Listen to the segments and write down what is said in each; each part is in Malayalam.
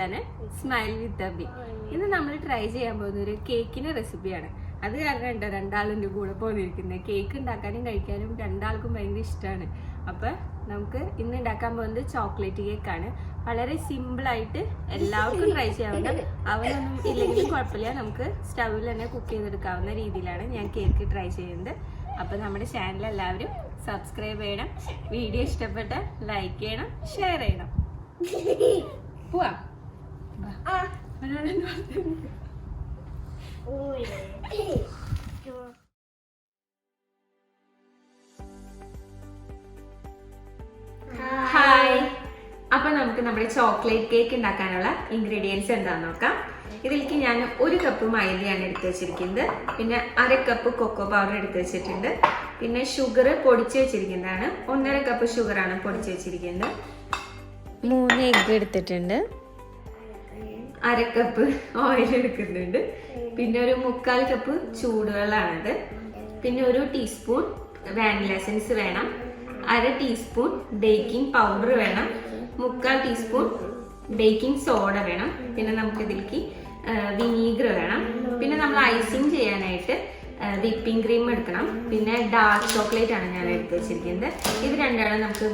ചാനൽ സ്മൈൽ വിത്ത് അബി. ഇന്ന് നമ്മൾ ട്രൈ ചെയ്യാൻ പോകുന്ന ഒരു കേക്കിന്റെ റെസിപ്പിയാണ്. അത് കാരണം ഉണ്ടോ രണ്ടാളിൻ്റെ കൂടെ പോന്നിരിക്കുന്നത്. കേക്ക് ഉണ്ടാക്കാനും കഴിക്കാനും രണ്ടാൾക്കും ഭയങ്കര ഇഷ്ടമാണ്. അപ്പം നമുക്ക് ഇന്ന് ഉണ്ടാക്കാൻ പോകുന്നത് ചോക്ലേറ്റ് കേക്കാണ്. വളരെ സിമ്പിളായിട്ട് എല്ലാവർക്കും ട്രൈ ചെയ്യാവുന്ന, അവനൊന്നും ഇല്ലെങ്കിലും കുഴപ്പമില്ല, നമുക്ക് സ്റ്റൗവിൽ തന്നെ കുക്ക് ചെയ്തെടുക്കാവുന്ന രീതിയിലാണ് ഞാൻ കേക്ക് ട്രൈ ചെയ്യുന്നത്. അപ്പം നമ്മുടെ ചാനൽ എല്ലാവരും സബ്സ്ക്രൈബ് ചെയ്യണം, വീഡിയോ ഇഷ്ടപ്പെട്ട ലൈക്ക് ചെയ്യണം, ഷെയർ ചെയ്യണം. പോവാം. ഹായ്. അപ്പൊ നമുക്ക് നമ്മുടെ ചോക്ലേറ്റ് കേക്ക് ഉണ്ടാക്കാനുള്ള ഇൻഗ്രീഡിയൻസ് എന്താണെന്ന് നോക്കാം. ഇതിലേക്ക് ഞാൻ 1 കപ്പ് മൈദയാണ് എടുത്ത് വെച്ചിരിക്കുന്നത്, പിന്നെ 1/2 കപ്പ് കൊക്കോ പൗഡർ എടുത്ത് വെച്ചിട്ടുണ്ട്, പിന്നെ ഷുഗർ പൊടിച്ച് വെച്ചിരിക്കുന്നതാണ്. 1.5 കപ്പ് ഷുഗറാണ് പൊടിച്ച് വെച്ചിരിക്കുന്നത്. 3 എഗ്ഗ് എടുത്തിട്ടുണ്ട്, 1/2 കപ്പ് ഓയിൽ എടുക്കുന്നുണ്ട്, പിന്നെ ഒരു 3/4 കപ്പ് ചൂടുവെള്ളമാണത്, പിന്നെ 1 ടീസ്പൂൺ വാനില എസൻസ് വേണം, 1/2 ടീസ്പൂൺ ബേക്കിംഗ് പൗഡർ വേണം, 3/4 ടീസ്പൂൺ ബേക്കിംഗ് സോഡ വേണം, പിന്നെ നമുക്കിതിലേക്ക് വിനീഗർ വേണം, പിന്നെ നമ്മൾ ഐസിങ് ചെയ്യാനായിട്ട് വിപ്പിംഗ് ക്രീം എടുക്കണം, പിന്നെ ഡാർക്ക് ചോക്ലേറ്റ് ആണ് ഞാൻ എടുത്ത് വെച്ചിരിക്കുന്നത്. ഇത് രണ്ടാണ് നമുക്ക്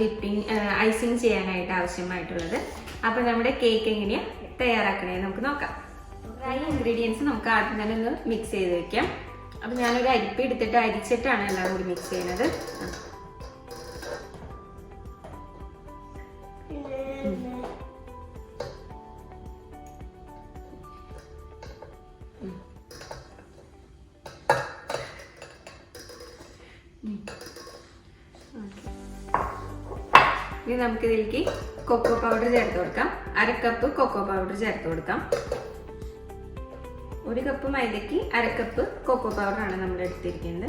ഐസിങ് ചെയ്യാനായിട്ട് ആവശ്യമായിട്ടുള്ളത്. അപ്പം നമ്മുടെ കേക്ക് എങ്ങനെയാണ് തയ്യാറാക്കണേ നമുക്ക് നോക്കാം. ഡ്രൈ ഇൻഗ്രീഡിയൻസ് നമുക്ക് ആദ്യം തന്നെ ഒന്ന് മിക്സ് ചെയ്ത് വെക്കാം. അപ്പം ഞാനൊരു അരിപ്പ എടുത്തിട്ട് അരിച്ചിട്ടാണ് എല്ലാം കൂടി മിക്സ് ചെയ്യുന്നത്. ഇനി നമുക്കിതിലേക്ക് കൊക്കോ പൗഡർ ചേർത്ത് കൊടുക്കാം. 1/2 കപ്പ് കൊക്കോ പൗഡർ ചേർത്ത് കൊടുക്കാം. 1 കപ്പ് മൈദയ്ക്ക് 1/2 കപ്പ് കൊക്കോ പൗഡറാണ് നമ്മൾ എടുത്തിരിക്കുന്നത്.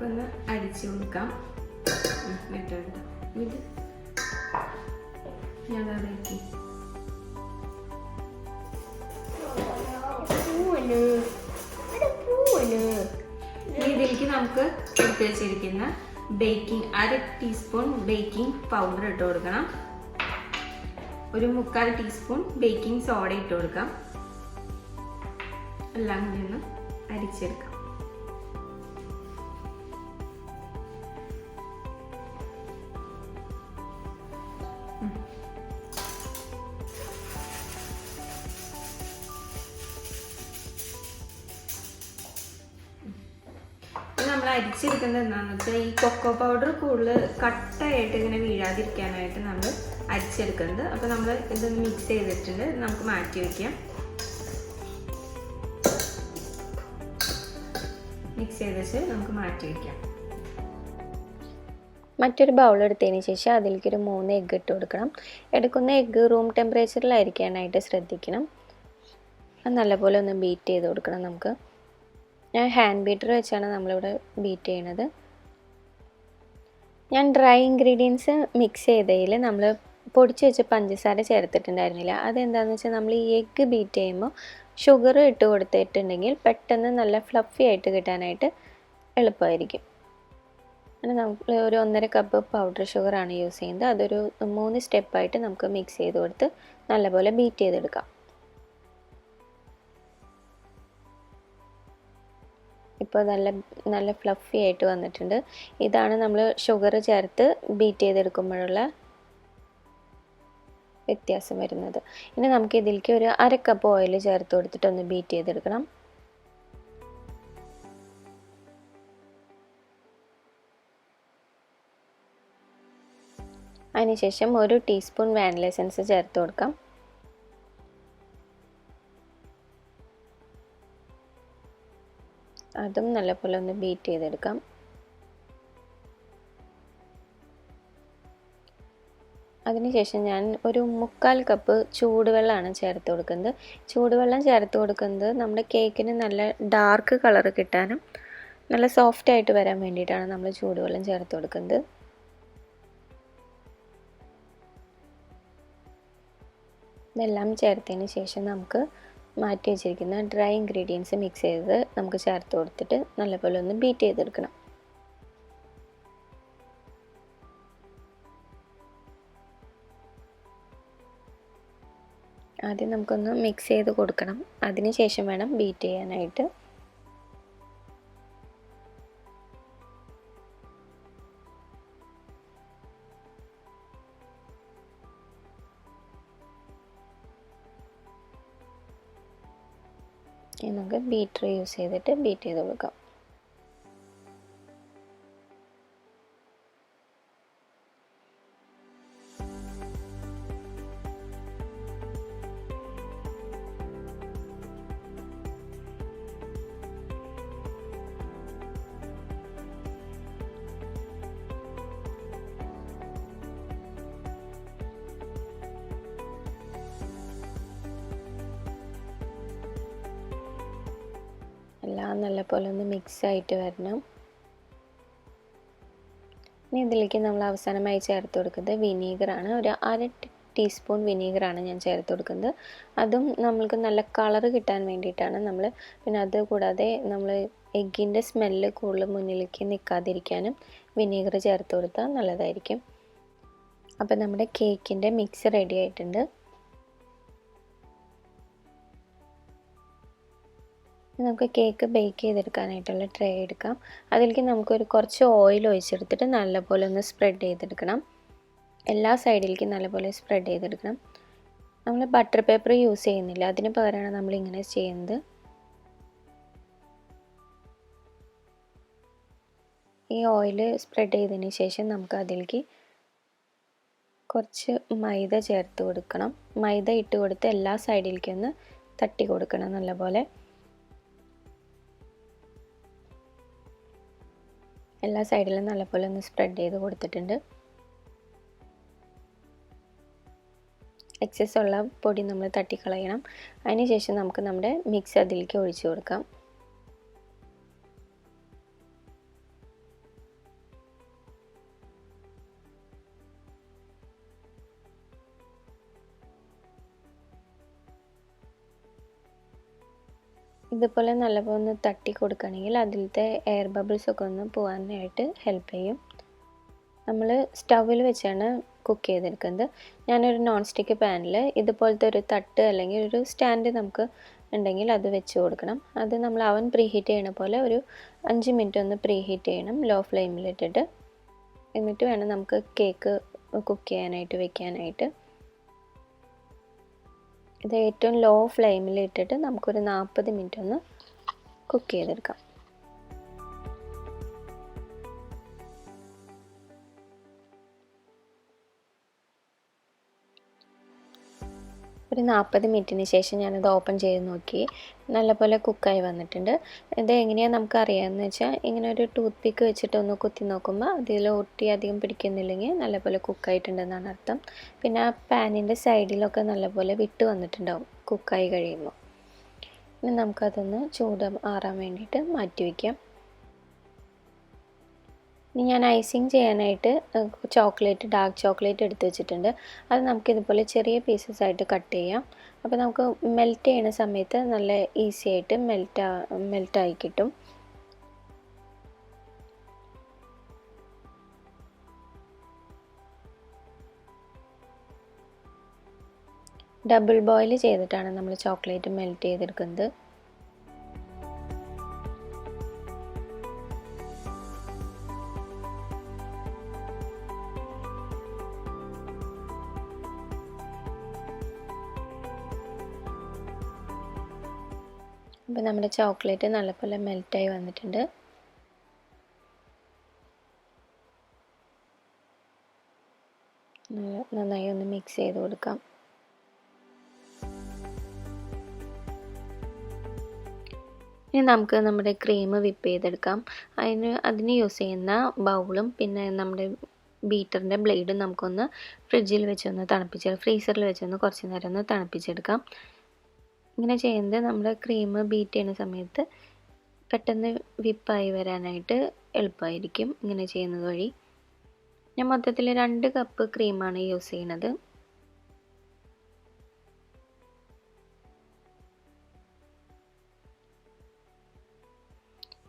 ഒന്ന് അടിച്ചു കൊടുക്കാം. ഇത് ഞാൻ അടക്കി ഇതിലേക്ക് നമുക്ക് എടുത്ത് വെച്ചിരിക്കുന്ന ബേക്കിംഗ് 1/2 ടീസ്പൂൺ ബേക്കിംഗ് പൗഡർ ഇട്ട് കൊടുക്കണം, 1/4 ടീസ്പൂൺ ബേക്കിംഗ് സോഡ ഇട്ട് കൊടുക്കാം. എല്ലാം കൂടി ഒന്ന് അരിച്ചെടുക്കാം. നമ്മൾ അരിച്ചെടുക്കുന്നത് എന്താണെന്ന് വെച്ചാൽ ഈ കൊക്കോ പൗഡർ കൂടുതൽ കട്ടായിട്ട് ഇങ്ങനെ വീഴാതിരിക്കാനായിട്ട് നമ്മൾ അരിച്ചെടുക്കുന്നത്. അപ്പോൾ നമ്മൾ ഇതൊന്ന് മിക്സ് ചെയ്തിട്ടുണ്ട്, നമുക്ക് മാറ്റി വയ്ക്കാം. മിക്സ് ചെയ്ത് വെച്ച് നമുക്ക് മാറ്റി വയ്ക്കാം. മറ്റൊരു ബൗൾ എടുത്തതിന് ശേഷം അതിലേക്ക് ഒരു 3 എഗ്ഗ് ഇട്ട് കൊടുക്കണം. എടുക്കുന്ന എഗ്ഗ് റൂം ടെമ്പറേച്ചറിലായിരിക്കാനായിട്ട് ശ്രദ്ധിക്കണം. അത് നല്ലപോലെ ഒന്ന് ബീറ്റ് ചെയ്ത് കൊടുക്കണം. നമുക്ക് ഞാൻ ഹാൻഡ് ബീറ്റർ വെച്ചാണ് നമ്മളിവിടെ ബീറ്റ് ചെയ്യണത്. ഞാൻ ഡ്രൈ ഇൻഗ്രീഡിയൻസ് മിക്സ് ചെയ്തതിൽ നമ്മൾ പൊടിച്ച് വെച്ച പഞ്ചസാര ചേർത്തിട്ടുണ്ടായിരുന്നില്ല. അതെന്താണെന്ന് വെച്ചാൽ നമ്മൾ ഈ എഗ്ഗ് ബീറ്റ് ചെയ്യുമ്പോൾ ഷുഗർ ഇട്ട് കൊടുത്തിട്ടുണ്ടെങ്കിൽ പെട്ടെന്ന് നല്ല ഫ്ലഫി ആയിട്ട് കിട്ടാനായിട്ട് എളുപ്പമായിരിക്കും. അങ്ങനെ നമ്മൾ ഒരു 1.5 കപ്പ് പൗഡർ ഷുഗറാണ് യൂസ് ചെയ്യുന്നത്. അതൊരു 3 സ്റ്റെപ്പായിട്ട് നമുക്ക് മിക്സ് ചെയ്ത് കൊടുത്ത് നല്ലപോലെ ബീറ്റ് ചെയ്തെടുക്കാം. ഇപ്പോൾ നല്ല ഫ്ലഫി ആയിട്ട് വന്നിട്ടുണ്ട്. ഇതാണ് നമ്മൾ ഷുഗർ ചേർത്ത് ബീറ്റ് ചെയ്തെടുക്കുമ്പോഴുള്ള വ്യത്യാസം വരുന്നത്. ഇനി നമുക്ക് ഇതിലേക്ക് ഒരു 1/2 കപ്പ് ഓയിൽ ചേർത്ത് കൊടുത്തിട്ട് ഒന്ന് ബീറ്റ് ചെയ്തെടുക്കണം. അതിനുശേഷം 1 ടീസ്പൂൺ വാനില എസൻസ് ചേർത്ത് കൊടുക്കാം. അതും നല്ലപോലെ ഒന്ന് ബീറ്റ് ചെയ്തെടുക്കാം. അതിനുശേഷം ഞാൻ ഒരു 3/4 കപ്പ് ചൂടുവെള്ളമാണ് ചേർത്ത് കൊടുക്കുന്നത്. ചൂടുവെള്ളം ചേർത്ത് കൊടുക്കുന്നത് നമ്മുടെ കേക്കിന് നല്ല ഡാർക്ക് കളർ കിട്ടാനും നല്ല സോഫ്റ്റ് ആയിട്ട് വരാൻ വേണ്ടിയിട്ടാണ് നമ്മൾ ചൂടുവെള്ളം ചേർത്ത് കൊടുക്കുന്നത്. ഇതെല്ലാം ചേർത്തതിന് ശേഷം നമുക്ക് മാറ്റി വെച്ചിരിക്കുന്ന ഡ്രൈ ഇൻഗ്രീഡിയൻസ് മിക്സ് ചെയ്ത് നമുക്ക് ചേർത്ത് കൊടുത്തിട്ട് നല്ലപോലെ ഒന്ന് ബീറ്റ് ചെയ്തെടുക്കണം. ആദ്യം നമുക്കൊന്ന് മിക്സ് ചെയ്ത് കൊടുക്കണം, അതിന് ശേഷം വേണം ബീറ്റ് ചെയ്യാനായിട്ട്. നമുക്ക് ബീറ്റർ യൂസ് ചെയ്തിട്ട് ബീറ്റ് ചെയ്ത് കൊടുക്കാം. എല്ലാം നല്ലപോലെ ഒന്ന് മിക്സ് ആയിട്ട് വരണം. ഇനി ഇതിലേക്ക് നമ്മൾ അവസാനമായി ചേർത്ത് കൊടുക്കുന്നത് വിനീഗറാണ്. ഒരു 1/2 ടീസ്പൂൺ വിനീഗറാണ് ഞാൻ ചേർത്ത് കൊടുക്കുന്നത്. അതും നമ്മൾക്ക് നല്ല കളറ് കിട്ടാൻ വേണ്ടിയിട്ടാണ് നമ്മൾ. പിന്നെ അതുകൂടാതെ നമ്മൾ എഗ്ഗിൻ്റെ സ്മെല്ല് കൂടുതൽ മുന്നിലേക്ക് നിൽക്കാതിരിക്കാനും വിനീഗർ ചേർത്ത് കൊടുത്താൽ നല്ലതായിരിക്കും. അപ്പോൾ നമ്മുടെ കേക്കിൻ്റെ മിക്സ് റെഡി ആയിട്ടുണ്ട്. നമുക്ക് കേക്ക് ബേക്ക് ചെയ്തെടുക്കാനായിട്ടുള്ള ട്രേ എടുക്കാം. അതിലേക്ക് നമുക്കൊരു കുറച്ച് ഓയിൽ ഒഴിച്ചെടുത്തിട്ട് നല്ലപോലെ ഒന്ന് സ്പ്രെഡ് ചെയ്തെടുക്കണം. എല്ലാ സൈഡിലേക്കും നല്ലപോലെ സ്പ്രെഡ് ചെയ്തെടുക്കണം. നമ്മൾ ബട്ടർ പേപ്പർ യൂസ് ചെയ്യുന്നില്ല, അതിന് പകരമാണ് നമ്മളിങ്ങനെ ചെയ്യുന്നത്. ഈ ഓയിൽ സ്പ്രെഡ് ചെയ്തതിന് ശേഷം നമുക്ക് അതിലേക്ക് കുറച്ച് മൈദ ചേർത്ത് കൊടുക്കണം. മൈദ ഇട്ട് കൊടുത്ത് എല്ലാ സൈഡിലേക്കും ഒന്ന് തട്ടി കൊടുക്കണം നല്ലപോലെ. എല്ലാ സൈഡിലും നല്ലപോലെ ഒന്ന് സ്പ്രെഡ് ചെയ്ത് കൊടുത്തിട്ടുണ്ട്. എക്സസ് ഉള്ള പൊടി നമ്മൾ തട്ടിക്കളയണം. അതിന് ശേഷം നമുക്ക് നമ്മുടെ മിക്സ് അതിലേക്ക് ഒഴിച്ചു കൊടുക്കാം. ഇതുപോലെ നല്ലപോലെ ഒന്ന് തട്ടി കൊടുക്കുകയാണെങ്കിൽ അതിലത്തെ എയർ ബബിൾസ് ഒക്കെ ഒന്ന് പോകാനായിട്ട് ഹെൽപ്പ് ചെയ്യും. നമ്മൾ സ്റ്റൗവിൽ വെച്ചാണ് കുക്ക് ചെയ്തെടുക്കുന്നത്. ഞാനൊരു നോൺ സ്റ്റിക്ക് പാനിൽ ഇതുപോലത്തെ ഒരു തട്ട് അല്ലെങ്കിൽ ഒരു സ്റ്റാൻഡ് നമുക്ക് ഉണ്ടെങ്കിൽ അത് വെച്ച് കൊടുക്കണം. അത് നമ്മൾ അവൻ പ്രീഹീറ്റ് ചെയ്യണ പോലെ ഒരു 5 മിനിറ്റ് ഒന്ന് പ്രീഹീറ്റ് ചെയ്യണം, ലോ ഫ്ലെയിമിലിട്ടിട്ട്. എന്നിട്ട് വേണം നമുക്ക് കേക്ക് കുക്ക് ചെയ്യാനായിട്ട് വെക്കാനായിട്ട്. ഇത് ഏറ്റവും ലോ ഫ്ലെയിമിൽ ഇട്ടിട്ട് നമുക്കൊരു 40 മിനിറ്റ് ഒന്ന് കുക്ക് ചെയ്തെടുക്കാം. ഒരു 40 മിനിറ്റിന് ശേഷം ഞാനത് ഓപ്പൺ ചെയ്ത് നോക്കി. നല്ലപോലെ കുക്കായി വന്നിട്ടുണ്ട്. ഇത് എങ്ങനെയാണ് നമുക്ക് അറിയാമെന്ന് വെച്ചാൽ ഇങ്ങനെ ഒരു ടൂത്ത് പിക്ക് വെച്ചിട്ട് ഒന്ന് കുത്തി നോക്കുമ്പോൾ അതിൽ ഒട്ടി അധികം പിടിക്കുന്നില്ലെങ്കിൽ നല്ലപോലെ കുക്കായിട്ടുണ്ടെന്നാണ് അർത്ഥം. പിന്നെ ആ പാനിൻ്റെ സൈഡിലൊക്കെ നല്ലപോലെ വിട്ട് വന്നിട്ടുണ്ടാവും കുക്കായി കഴിയുമ്പോൾ. ഇനി നമുക്കതൊന്ന് ചൂട് ആറാൻ വേണ്ടിയിട്ട് മാറ്റി വയ്ക്കാം. ഇനി ഞാൻ ഐസിങ് ചെയ്യാനായിട്ട് ചോക്ലേറ്റ്, ഡാർക്ക് ചോക്ലേറ്റ് എടുത്ത് വെച്ചിട്ടുണ്ട്. അത് നമുക്കിതുപോലെ ചെറിയ പീസസ് ആയിട്ട് കട്ട് ചെയ്യാം. അപ്പോൾ നമുക്ക് മെൽറ്റ് ചെയ്യുന്ന സമയത്ത് നല്ല ഈസി ആയിട്ട് മെൽറ്റായി കിട്ടും. ഡബിൾ ബോയിൽ ചെയ്തിട്ടാണ് നമ്മൾ ചോക്ലേറ്റ് മെൽറ്റ് ചെയ്തെടുക്കുന്നത്. അപ്പോൾ നമ്മുടെ ചോക്ലേറ്റ് നല്ലപോലെ മെൽറ്റായി വന്നിട്ടുണ്ട്. നന്നായി ഒന്ന് മിക്സ് ചെയ്ത് കൊടുക്കാം. ഇനി നമുക്ക് നമ്മുടെ ക്രീം വിപ്പ് ചെയ്തെടുക്കാം. അതിന് യൂസ് ചെയ്യുന്ന ബൗളും പിന്നെ നമ്മുടെ ബീറ്ററിൻ്റെ ബ്ലേഡും നമുക്കൊന്ന് ഫ്രിഡ്ജിൽ വെച്ചൊന്ന് ഫ്രീസറിൽ വെച്ചൊന്ന് കുറച്ച് നേരം ഒന്ന് തണുപ്പിച്ചെടുക്കാം. ഇങ്ങനെ ചെയ്യുന്നത് നമ്മുടെ ക്രീം ബീറ്റ് ചെയ്യുന്ന സമയത്ത് പെട്ടെന്ന് വിപ്പായി വരാനായിട്ട് എളുപ്പമായിരിക്കും ഇങ്ങനെ ചെയ്യുന്നത് വഴി. ഞാൻ മൊത്തത്തിൽ 2 കപ്പ് ക്രീമാണ് യൂസ് ചെയ്യുന്നത്.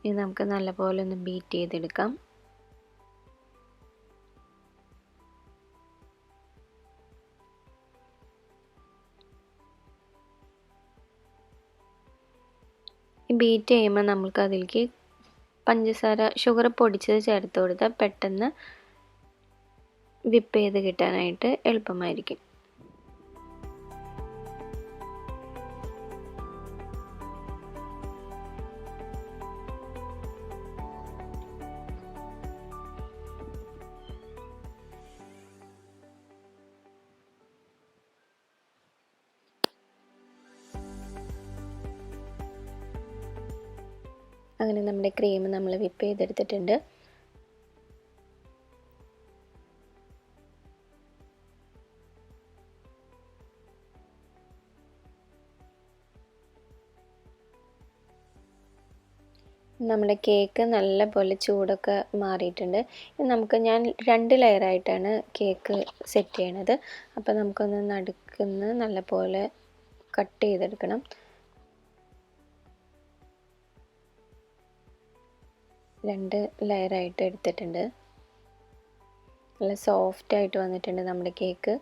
ഇനി നമുക്ക് നല്ലപോലെ ഒന്ന് ബീറ്റ് ചെയ്തെടുക്കാം. ബീറ്റ് ചെയ്യുമ്പോൾ നമുക്ക് അതിലേക്ക് ഷുഗർ പൊടിച്ചത് ചേർത്ത് കൊടുത്താൽ പെട്ടെന്ന് വിപ്പ് ചെയ്ത് കിട്ടാനായിട്ട് എളുപ്പമായിരിക്കും. അങ്ങനെ നമ്മുടെ ക്രീം നമ്മൾ വിപ്പ് ചെയ്തെടുത്തിട്ടുണ്ട്. നമ്മുടെ കേക്ക് നല്ലപോലെ ചൂടൊക്കെ മാറിയിട്ടുണ്ട്. ഞാൻ 2 ലെയറായിട്ടാണ് കേക്ക് സെറ്റ് ചെയ്യണത്. അപ്പോൾ നമുക്കൊന്ന് നടുക്കുന്ന് നല്ലപോലെ കട്ട് ചെയ്തെടുക്കണം. 2 ലെയറായിട്ട് എടുത്തിട്ടുണ്ട്. നല്ല സോഫ്റ്റായിട്ട് വന്നിട്ടുണ്ട് നമ്മുടെ കേക്ക്.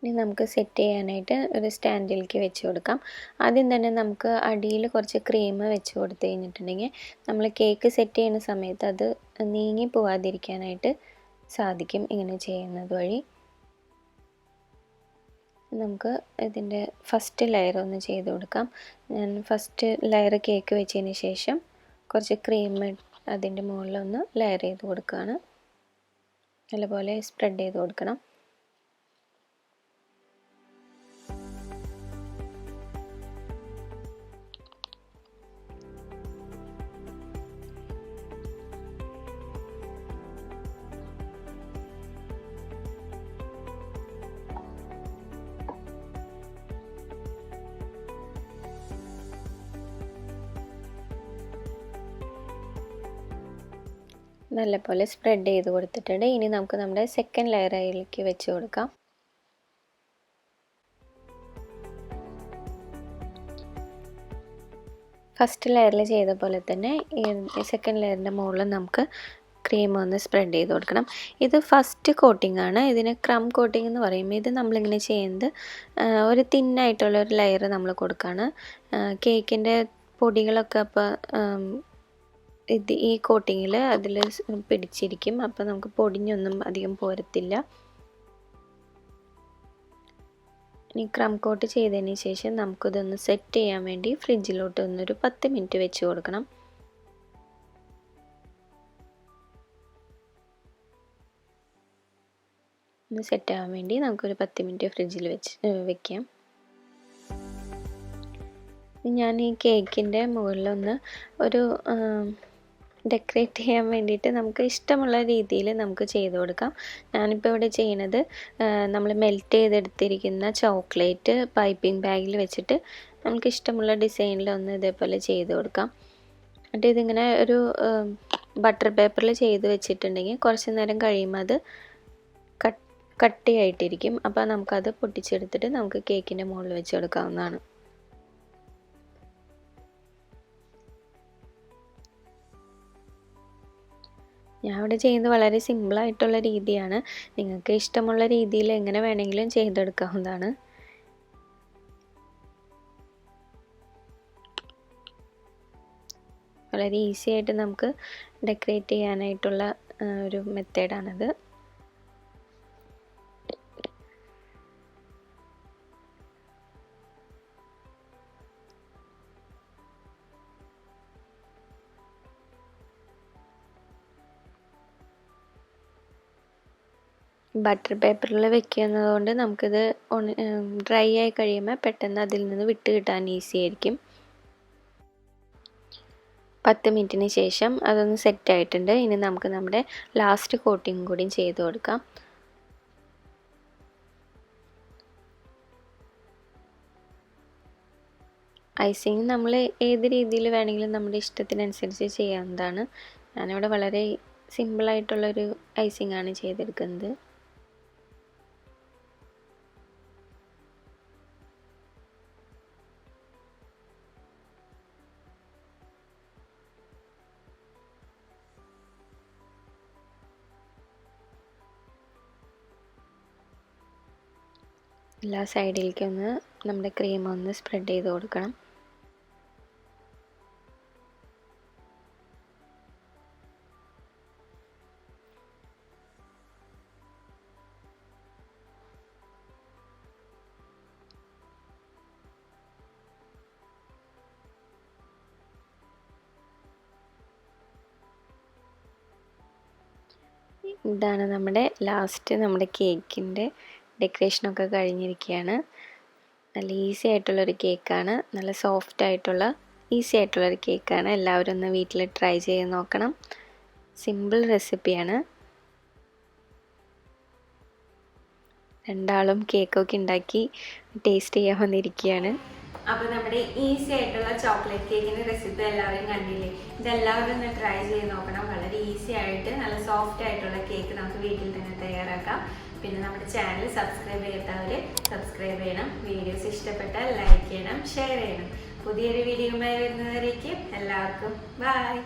ഇനി നമുക്ക് സെറ്റ് ചെയ്യാനായിട്ട് ഒരു സ്റ്റാൻഡിലേക്ക് വെച്ച് കൊടുക്കാം. ആദ്യം തന്നെ നമുക്ക് അടിയിൽ കുറച്ച് ക്രീം വെച്ച് കൊടുത്തു കഴിഞ്ഞിട്ടുണ്ടെങ്കിൽ നമ്മൾ കേക്ക് സെറ്റ് ചെയ്യുന്ന സമയത്ത് അത് നീങ്ങി പോവാതിരിക്കാനായിട്ട് സാധിക്കും ഇങ്ങനെ ചെയ്യുന്നത് വഴി. നമുക്ക് ഇതിൻ്റെ ഫസ്റ്റ് ലെയർ ഒന്ന് ചെയ്ത് കൊടുക്കാം. ഞാൻ ഫസ്റ്റ് ലെയർ കേക്ക് വെച്ചതിന് ശേഷം കുറച്ച് ക്രീം അതിൻ്റെ മുകളിലൊന്ന് ലെയർ ചെയ്ത് കൊടുക്കുകയാണ്. നല്ലപോലെ സ്പ്രെഡ് ചെയ്ത് കൊടുക്കണം. നല്ലപോലെ സ്പ്രെഡ് ചെയ്ത് കൊടുത്തിട്ടുണ്ട്. ഇനി നമുക്ക് നമ്മുടെ സെക്കൻഡ് ലെയർ അതിലേക്ക് വെച്ച് കൊടുക്കാം. ഫസ്റ്റ് ലെയറിൽ ചെയ്ത പോലെ തന്നെ ഈ സെക്കൻഡ് ലെയറിൻ്റെ മുകളിൽ നമുക്ക് ക്രീം ഒന്ന് സ്പ്രെഡ് ചെയ്ത് കൊടുക്കണം. ഇത് ഫസ്റ്റ് കോട്ടിംഗ് ആണ്. ഇതിന് ക്രം കോട്ടിംഗ് എന്ന് പറയും. ഇത് നമ്മളിങ്ങനെ ചെയ്യുന്നത് ഒരു തിന്നായിട്ടുള്ളൊരു ലെയർ നമ്മൾ കൊടുക്കുകയാണ്. കേക്കിൻ്റെ പൊടികളൊക്കെ അപ്പോൾ ഈ കോട്ടിങ്ങിൽ അതിൽ പിടിച്ചിരിക്കും. അപ്പോൾ നമുക്ക് പൊടിഞ്ഞൊന്നും അധികം പോരത്തില്ല. ഇനി ക്രം കോട്ട് ചെയ്തതിന് ശേഷം നമുക്കിതൊന്ന് സെറ്റ് ചെയ്യാൻ വേണ്ടി ഫ്രിഡ്ജിലോട്ട് ഒന്നൊരു 10 മിനിറ്റ് വെച്ച് കൊടുക്കണം. ഒന്ന് സെറ്റ് ആവാൻ വേണ്ടി നമുക്കൊരു 10 മിനിറ്റ് ഫ്രിഡ്ജിൽ വെക്കാം. ഞാൻ ഈ കേക്കിൻ്റെ മുകളിലൊന്ന് ഒരു ഡെക്കറേറ്റ് ചെയ്യാൻ വേണ്ടിയിട്ട് നമുക്ക് ഇഷ്ടമുള്ള രീതിയിൽ നമുക്ക് ചെയ്ത് കൊടുക്കാം. ഞാനിപ്പോൾ ഇവിടെ ചെയ്യണത് നമ്മൾ മെൽറ്റ് ചെയ്തെടുത്തിരിക്കുന്ന ചോക്ലേറ്റ് പൈപ്പിംഗ് ബാഗിൽ വെച്ചിട്ട് നമുക്ക് ഇഷ്ടമുള്ള ഡിസൈനിലൊന്ന് ഇതേപോലെ ചെയ്ത് കൊടുക്കാം. എന്നിട്ട് ഇതിങ്ങനെ ഒരു ബട്ടർ പേപ്പറിൽ ചെയ്ത് വെച്ചിട്ടുണ്ടെങ്കിൽ കുറച്ച് നേരം കഴിയുമ്പോൾ അത് കട്ടിയായിട്ടിരിക്കും. അപ്പോൾ നമുക്കത് പൊട്ടിച്ചെടുത്തിട്ട് നമുക്ക് കേക്കിൻ്റെ മുകളിൽ വെച്ച് കൊടുക്കാവുന്നതാണ്. ഞാൻ ഇവിടെ ചെയ്യുന്നത് വളരെ സിമ്പിളായിട്ടുള്ള രീതിയാണ്. നിങ്ങൾക്ക് ഇഷ്ടമുള്ള രീതിയിൽ എങ്ങനെ വേണമെങ്കിലും ചെയ്തെടുക്കാവുന്നതാണ്. വളരെ ഈസി ആയിട്ട് നമുക്ക് ഡെക്കറേറ്റ് ചെയ്യാനായിട്ടുള്ള ഒരു മെത്തേഡാണിത്. ബട്ടർ പേപ്പറിൽ വെക്കുന്നത് കൊണ്ട് നമുക്കിത് ഡ്രൈ ആയി കഴിയുമ്പോൾ പെട്ടെന്ന് അതിൽ നിന്ന് വിട്ട് കിട്ടാൻ ഈസി ആയിരിക്കും. 10 മിനിറ്റിന് ശേഷം അതൊന്ന് സെറ്റ് ആയിട്ടുണ്ട്. ഇനി നമുക്ക് നമ്മുടെ ലാസ്റ്റ് കോട്ടിങ് കൂടി ചെയ്ത് കൊടുക്കാം. ഐസിങ് നമ്മൾ ഏത് രീതിയിൽ വേണമെങ്കിലും നമ്മുടെ ഇഷ്ടത്തിനനുസരിച്ച് ചെയ്യാവുന്നതാണ്. ഞാനിവിടെ വളരെ സിമ്പിളായിട്ടുള്ളൊരു ഐസിങ് ആണ് ചെയ്തെടുക്കുന്നത്. എല്ലാ സൈഡിലേക്കൊന്ന് നമ്മുടെ ക്രീം ഒന്ന് സ്പ്രെഡ് ചെയ്ത് കൊടുക്കണം. ഇതാണ് നമ്മുടെ നമ്മുടെ കേക്കിൻ്റെ ഡെക്കറേഷനൊക്കെ കഴിഞ്ഞിരിക്കുകയാണ്. നല്ല ഈസി ആയിട്ടുള്ളൊരു കേക്കാണ്, നല്ല സോഫ്റ്റ് ആയിട്ടുള്ള ഈസി ആയിട്ടുള്ളൊരു കേക്കാണ്. എല്ലാവരും ഒന്ന് വീട്ടിൽ ട്രൈ ചെയ്ത് നോക്കണം. സിമ്പിൾ റെസിപ്പിയാണ്. രണ്ടാളും കേക്കൊക്കെ ഉണ്ടാക്കി ടേസ്റ്റ് ചെയ്യാൻ വന്നിരിക്കുകയാണ്. അപ്പോൾ നമ്മുടെ ഈസി ആയിട്ടുള്ള ചോക്ലേറ്റ് കേക്കിൻ്റെ റെസിപ്പി എല്ലാവരും കണ്ടില്ലേ? ഇതെല്ലാവരും ഒന്ന് ട്രൈ ചെയ്ത് നോക്കണം. വളരെ ഈസി ആയിട്ട് നല്ല സോഫ്റ്റ് ആയിട്ടുള്ള കേക്ക് നമുക്ക് വീട്ടിൽ തന്നെ തയ്യാറാക്കാം. പിന്നെ നമ്മുടെ ചാനൽ സബ്സ്ക്രൈബ് ചെയ്യാത്തവർ സബ്സ്ക്രൈബ് ചെയ്യണം. വീഡിയോസ് ഇഷ്ടപ്പെട്ടാൽ ലൈക്ക് ചെയ്യണം, ഷെയർ ചെയ്യണം. പുതിയൊരു വീഡിയോയുമായി വരുന്നവരേക്കും എല്ലാവർക്കും ബൈ.